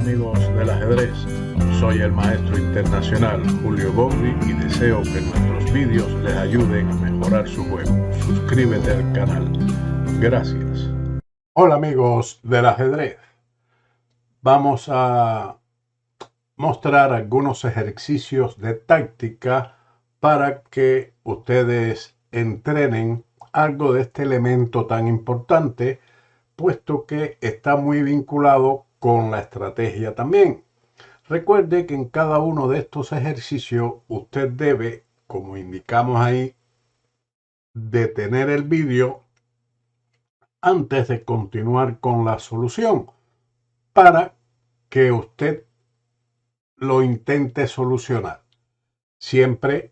amigos del ajedrez, soy el maestro internacional Julio Bobri y deseo que nuestros vídeos les ayuden a mejorar su juego. Suscríbete al canal. Gracias. Hola amigos del ajedrez. Vamos a mostrar algunos ejercicios de táctica para que ustedes entrenen algo de este elemento tan importante, puesto que está muy vinculado con la estrategia también. Recuerde que en cada uno de estos ejercicios usted debe, como indicamos ahí, detener el vídeo antes de continuar con la solución para que usted lo intente solucionar. Siempre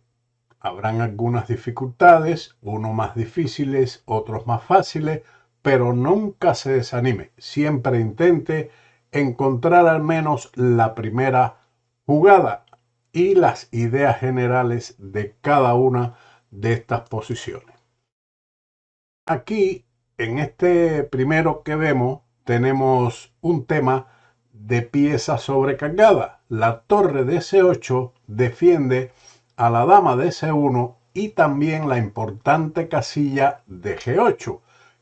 habrán algunas dificultades, unos más difíciles, otros más fáciles, pero nunca se desanime. Siempre intente encontrar al menos la primera jugada y las ideas generales de cada una de estas posiciones. Aquí, en este primero que vemos, tenemos un tema de pieza sobrecargada. La torre de C8 defiende a la dama de C1 y también la importante casilla de G8,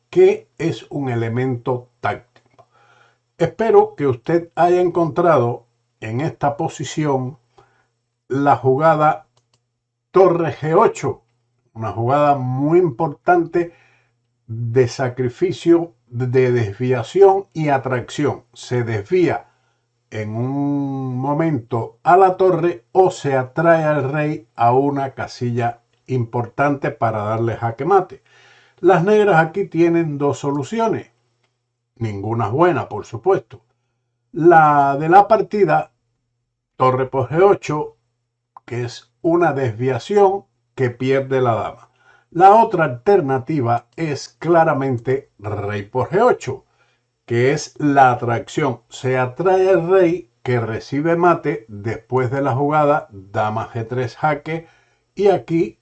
que es un elemento táctico. Espero que usted haya encontrado en esta posición la jugada torre G8, una jugada muy importante de sacrificio, de desviación y atracción. Se desvía en un momento a la torre o se atrae al rey a una casilla importante para darle jaque mate. Las negras aquí tienen dos soluciones, ninguna es buena, por supuesto. La de la partida, torre por G8, que es una desviación que pierde la dama. La otra alternativa es claramente rey por G8, que es la atracción. Se atrae el rey que recibe mate después de la jugada dama G3 jaque, y aquí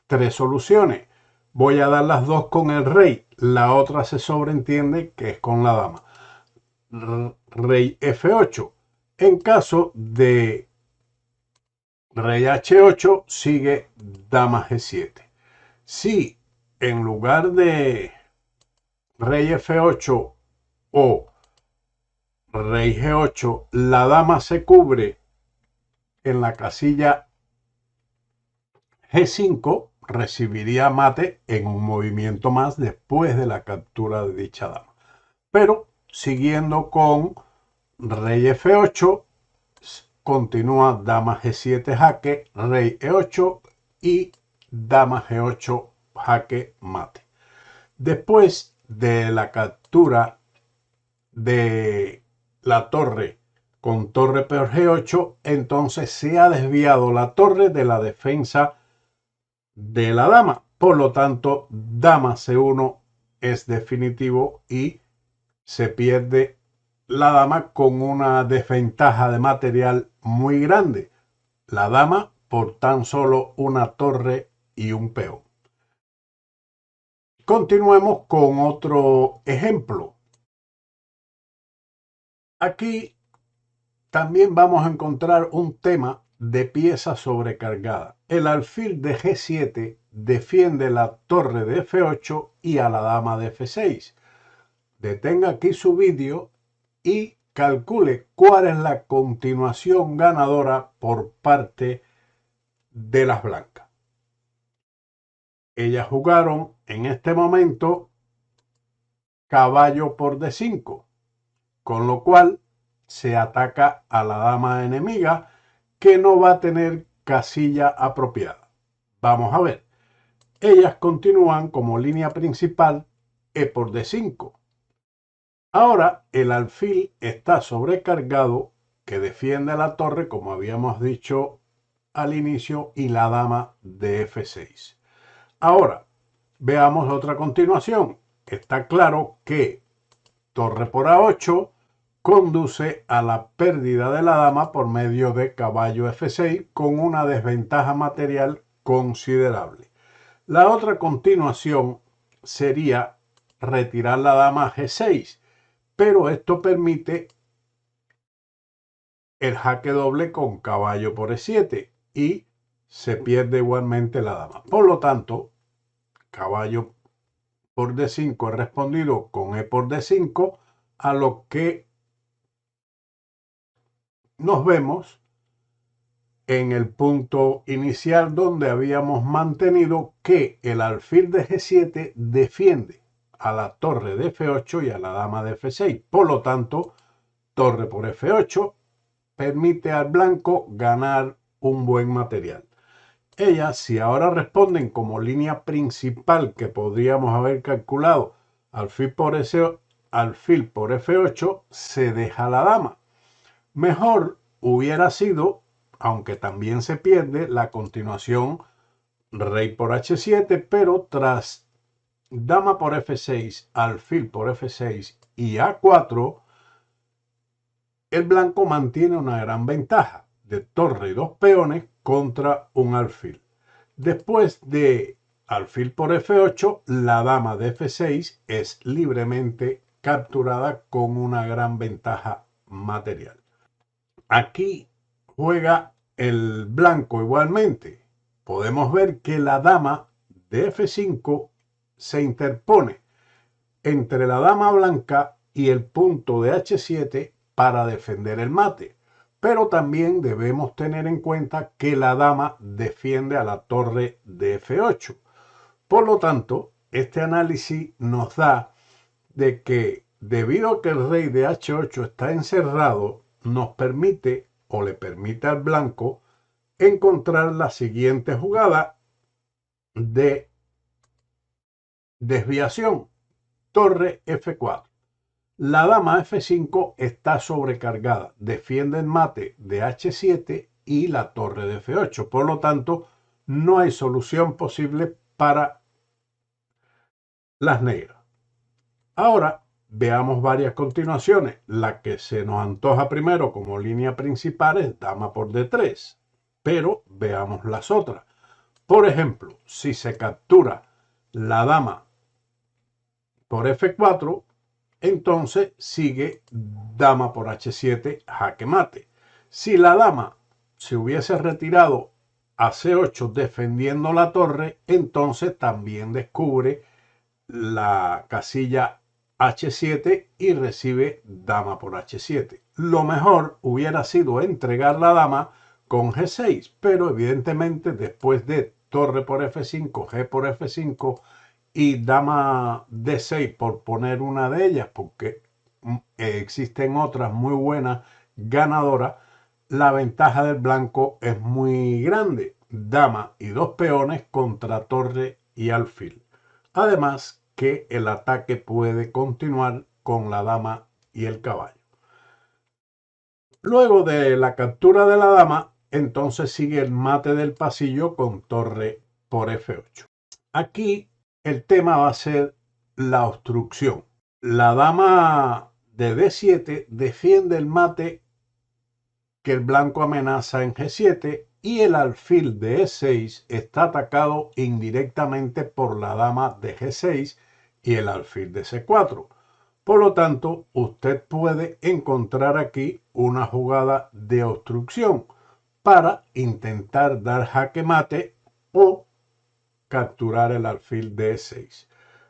tres soluciones. Voy a dar las dos con el rey, la otra se sobreentiende que es con la dama. Rey F8. En caso de rey H8 sigue dama G7. Si en lugar de rey F8 o rey G8 la dama se cubre en la casilla G5, recibiría mate en un movimiento más después de la captura de dicha dama. Pero siguiendo con rey F8, continúa dama G7 jaque, rey E8 y dama G8 jaque mate. Después de la captura de la torre con torre por G8, entonces se ha desviado la torre de la defensa de la dama. Por lo tanto, dama C1 es definitivo y se pierde la dama con una desventaja de material muy grande. La dama por tan solo una torre y un peón. Continuemos con otro ejemplo. Aquí también vamos a encontrar un tema de pieza sobrecargada. El alfil de G7 defiende la torre de F8 y a la dama de F6. Detenga aquí su vídeo y calcule cuál es la continuación ganadora por parte de las blancas. Ellas jugaron en este momento caballo por D5, con lo cual se ataca a la dama enemiga, que no va a tener casilla apropiada. Vamos a ver. Ellas continúan como línea principal E por D5. Ahora el alfil está sobrecargado, que defiende la torre, como habíamos dicho al inicio, y la dama de F6. Ahora, veamos otra continuación. Está claro que torre por A8 conduce a la pérdida de la dama por medio de caballo F6 con una desventaja material considerable. La otra continuación sería retirar la dama a G6, pero esto permite el jaque doble con caballo por E7 y se pierde igualmente la dama. Por lo tanto, caballo por D5 es respondido con E por D5, a lo que nos vemos en el punto inicial donde habíamos mantenido que el alfil de G7 defiende a la torre de F8 y a la dama de F6. Por lo tanto, torre por F8 permite al blanco ganar un buen material. Ellas, si ahora responden como línea principal que podríamos haber calculado alfil por F8, se deja la dama. Mejor hubiera sido, aunque también se pierde, la continuación rey por H7, pero tras dama por F6, alfil por F6 y A4, el blanco mantiene una gran ventaja de torre y dos peones contra un alfil. Después de alfil por F8, la dama de F6 es libremente capturada con una gran ventaja material. Aquí juega el blanco igualmente. Podemos ver que la dama de F5 se interpone entre la dama blanca y el punto de H7 para defender el mate. Pero también debemos tener en cuenta que la dama defiende a la torre de F8. Por lo tanto, este análisis nos da de que debido a que el rey de H8 está encerrado, nos permite o le permite al blanco encontrar la siguiente jugada de desviación. Torre F4. La dama F5 está sobrecargada, defiende el mate de H7 y la torre de F8. Por lo tanto, no hay solución posible para las negras. Ahora veamos varias continuaciones. La que se nos antoja primero como línea principal es dama por D3, pero veamos las otras. Por ejemplo, si se captura la dama por F4, entonces sigue dama por H7, jaque mate. Si la dama se hubiese retirado a C8 defendiendo la torre, entonces también descubre la casilla H7 y recibe dama por H7. Lo mejor hubiera sido entregar la dama con G6, pero evidentemente después de torre por F5, G por F5 y dama D6, por poner una de ellas, porque existen otras muy buenas ganadoras, la ventaja del blanco es muy grande. Dama y dos peones contra torre y alfil. Además que el ataque puede continuar con la dama y el caballo. Luego de la captura de la dama, entonces sigue el mate del pasillo con torre por F8. Aquí el tema va a ser la obstrucción. La dama de D7 defiende el mate que el blanco amenaza en G7 y el alfil de E6 está atacado indirectamente por la dama de G6 y el alfil de C4. Por lo tanto, usted puede encontrar aquí una jugada de obstrucción para intentar dar jaque mate o capturar el alfil de E6.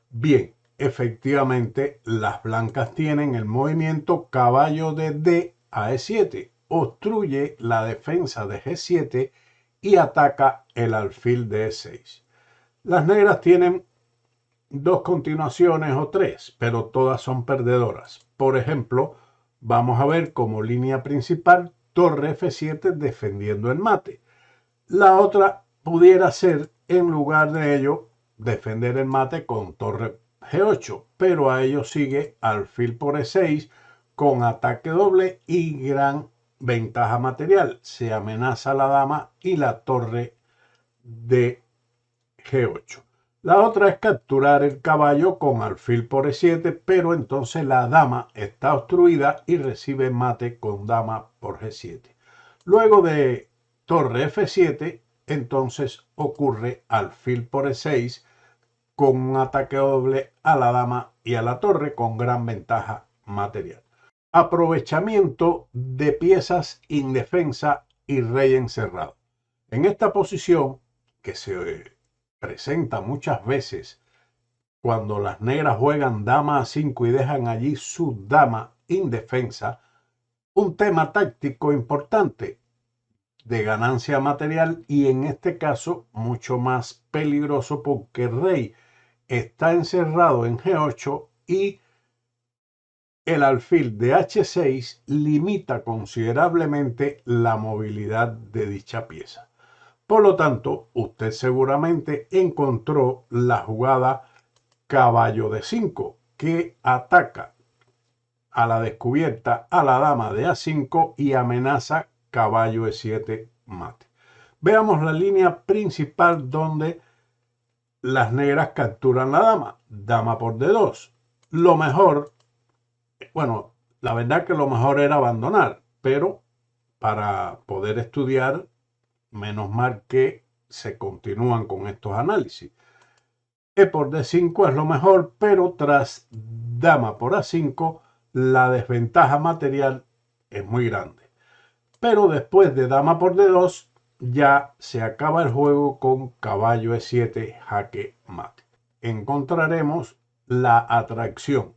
Bien, efectivamente las blancas tienen el movimiento caballo de D a E7, obstruye la defensa de G7 y ataca el alfil de E6. Las negras tienen dos continuaciones o tres, pero todas son perdedoras. Por ejemplo, vamos a ver como línea principal torre F7 defendiendo el mate. La otra pudiera ser, en lugar de ello, defender el mate con torre G8, pero a ello sigue alfil por E6 con ataque doble y gran ventaja material. Se amenaza la dama y la torre de G8. La otra es capturar el caballo con alfil por E7, pero entonces la dama está obstruida y recibe mate con dama por G7. Luego de torre F7, entonces ocurre alfil por E6 con un ataque doble a la dama y a la torre con gran ventaja material. aprovechamiento de piezas indefensa y rey encerrado. En esta posición, que se presenta muchas veces cuando las negras juegan dama a 5 y dejan allí su dama indefensa, un tema táctico importante de ganancia material y en este caso mucho más peligroso porque el rey está encerrado en G8 y el alfil de H6 limita considerablemente la movilidad de dicha pieza. Por lo tanto, usted seguramente encontró la jugada caballo de 5 que ataca a la descubierta a la dama de A5 y amenaza caballo E7 mate. Veamos la línea principal donde las negras capturan la dama. Dama por D2. Lo mejor, bueno, la verdad que lo mejor era abandonar, pero para poder estudiar, menos mal que se continúan con estos análisis. E por D5 es lo mejor, pero tras dama por A5, la desventaja material es muy grande. Pero después de dama por D2, ya se acaba el juego con caballo E7 jaque mate. Encontraremos la atracción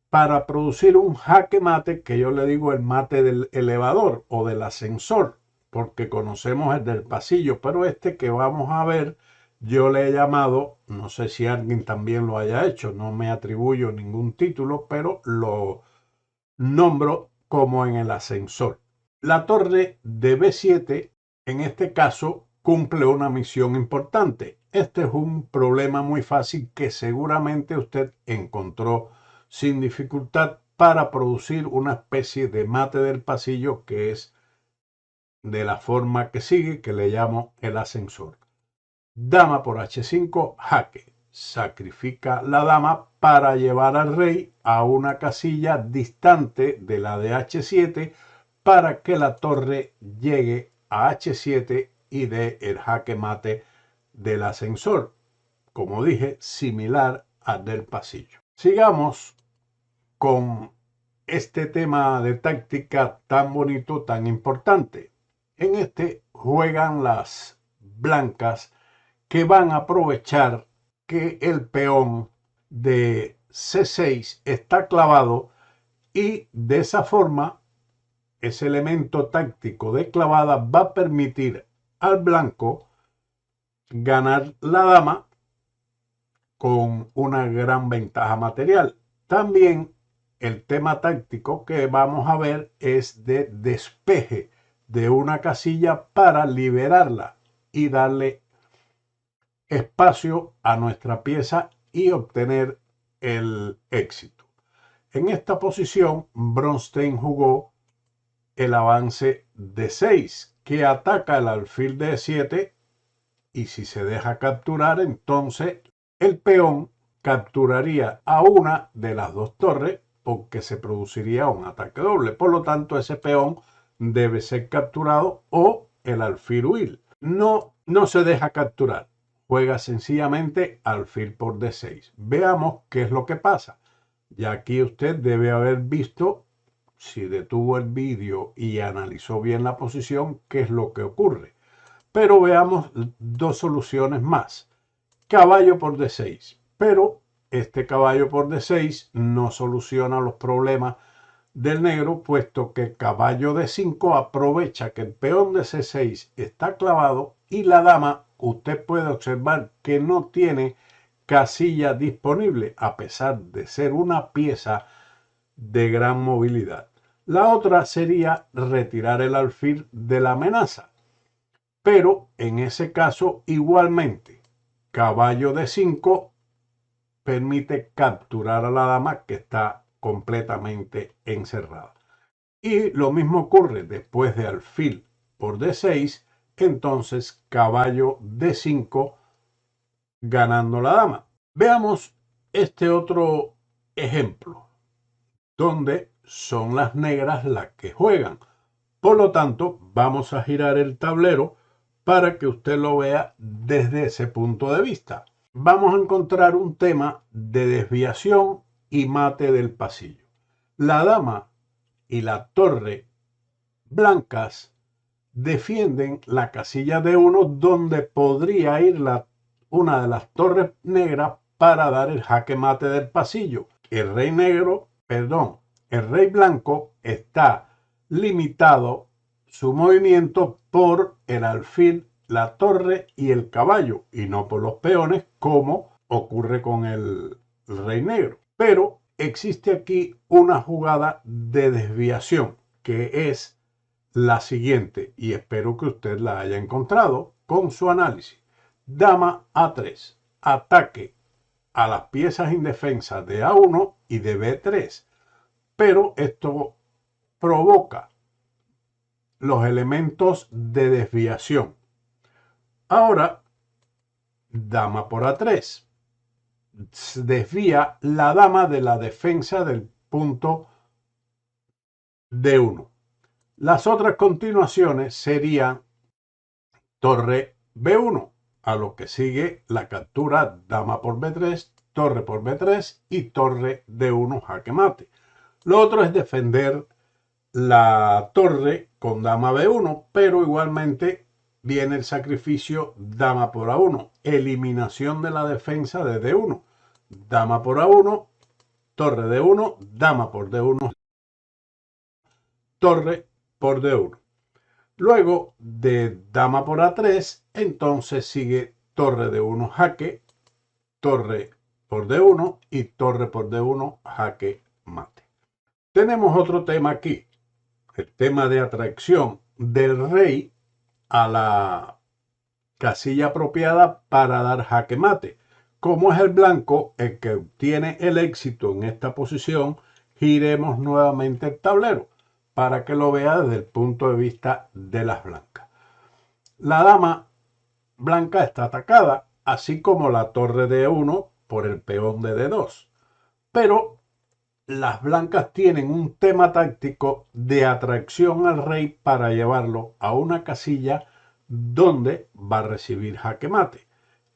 para producir un jaque mate, que yo le digo el mate del elevador o del ascensor, porque conocemos el del pasillo, pero este que vamos a ver, yo le he llamado, no sé si alguien también lo haya hecho, no me atribuyo ningún título, pero lo nombro como en el ascensor. La torre de B7, en este caso, cumple una misión importante. Este es un problema muy fácil que seguramente usted encontró sin dificultad para producir una especie de mate del pasillo que es de la forma que sigue, que le llamo el ascensor. Dama por H5, jaque. Sacrifica la dama para llevar al rey a una casilla distante de la de H7 para que la torre llegue a H7 y dé el jaque mate del ascensor. Como dije, similar al del pasillo. Sigamos con este tema de táctica tan bonito, tan importante. En este juegan las blancas que van a aprovechar que el peón de C6 está clavado y de esa forma ese elemento táctico de clavada va a permitir al blanco ganar la dama con una gran ventaja material. También el tema táctico que vamos a ver es de despeje de una casilla para liberarla y darle espacio a nuestra pieza y obtener el éxito. En esta posición, Bronstein jugó el avance de 6 que ataca el alfil de 7 y si se deja capturar, entonces el peón capturaría a una de las dos torres porque se produciría un ataque doble. Por lo tanto, ese peón debe ser capturado o el alfil huir. No se deja capturar. Juega sencillamente alfil por D6. Veamos qué es lo que pasa. Ya aquí usted debe haber visto, si detuvo el vídeo y analizó bien la posición, qué es lo que ocurre. Pero veamos dos soluciones más. Caballo por D6. Pero este caballo por D6 no soluciona los problemas del negro, puesto que caballo D5 aprovecha que el peón de C6 está clavado y la dama, usted puede observar que no tiene casilla disponible, a pesar de ser una pieza de gran movilidad. La otra sería retirar el alfil de la amenaza, pero en ese caso igualmente caballo D5 permite capturar a la dama que está completamente encerrada. Y lo mismo ocurre después de alfil por D6, entonces caballo D5 ganando la dama. Veamos este otro ejemplo, donde son las negras las que juegan. Por lo tanto, vamos a girar el tablero para que usted lo vea desde ese punto de vista. Vamos a encontrar un tema de desviación y mate del pasillo. La dama y la torre blancas defienden la casilla D1 donde podría ir una de las torres negras para dar el jaque mate del pasillo. El rey blanco está limitado su movimiento por el alfil, la torre y el caballo y no por los peones como ocurre con el rey negro. Pero existe aquí una jugada de desviación que es la siguiente y espero que usted la haya encontrado con su análisis. Dama A3, ataque a las piezas indefensas de A1 y de B3, pero esto provoca los elementos de desviación. Ahora, dama por A3, desvía la dama de la defensa del punto D1. Las otras continuaciones serían torre B1, a lo que sigue la captura dama por B3, torre por B3 y torre D1 jaque mate. Lo otro es defender la torre con dama B1, pero igualmente viene el sacrificio dama por A1, eliminación de la defensa de D1, dama por A1, torre D1, dama por D1, torre por D1. Luego de dama por A3, entonces sigue torre D1 jaque, torre por D1 y torre por D1 jaque mate. Tenemos otro tema aquí, el tema de atracción del rey a la casilla apropiada para dar jaque mate. Como es el blanco el que obtiene el éxito en esta posición, giremos nuevamente el tablero para que lo vea desde el punto de vista de las blancas. La dama blanca está atacada, así como la torre de D1 por el peón de D2. Pero las blancas tienen un tema táctico de atracción al rey para llevarlo a una casilla donde va a recibir jaque mate.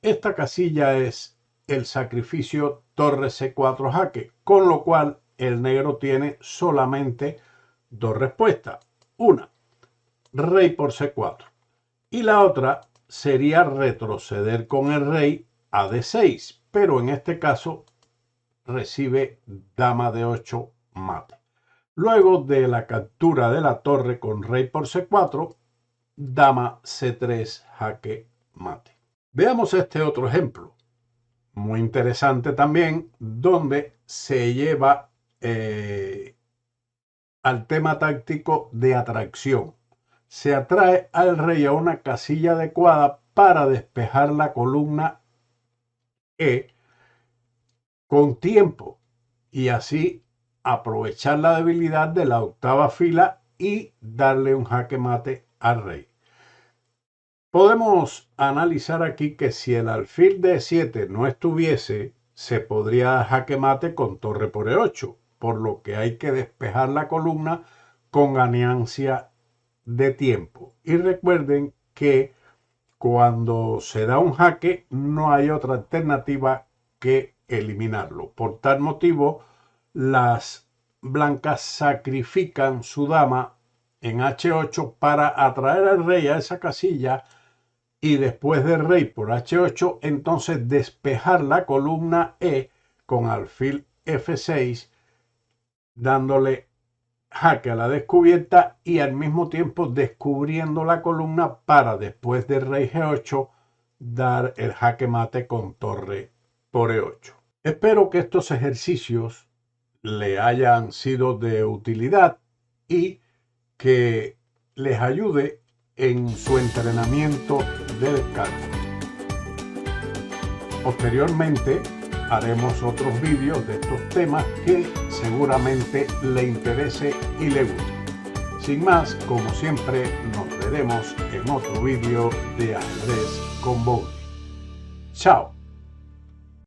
Esta casilla es el sacrificio torre C4 jaque, con lo cual el negro tiene solamente dos respuestas. Una, rey por C4. Y la otra sería retroceder con el rey a D6, pero en este caso recibe dama D8 mate. Luego de la captura de la torre con rey por C4, dama C3 jaque mate. Veamos este otro ejemplo, muy interesante también, donde se lleva al tema táctico de atracción. Se atrae al rey a una casilla adecuada para despejar la columna E con tiempo y así aprovechar la debilidad de la octava fila y darle un jaque mate al rey. Podemos analizar aquí que si el alfil de E7 no estuviese, se podría dar jaque mate con torre por E8, por lo que hay que despejar la columna con ganancia de tiempo. Y recuerden que cuando se da un jaque no hay otra alternativa que eliminarlo. Por tal motivo, las blancas sacrifican su dama en H8 para atraer al rey a esa casilla y después del rey por H8, entonces despejar la columna E con alfil F6, dándole jaque a la descubierta y al mismo tiempo descubriendo la columna para después del rey G8 dar el jaque mate con torre por E8. Espero que estos ejercicios le hayan sido de utilidad y que les ayude en su entrenamiento de descarga. Posteriormente haremos otros vídeos de estos temas que seguramente le interese y le guste. Sin más, como siempre, nos veremos en otro vídeo de ajedrez con Bowlly. Chao.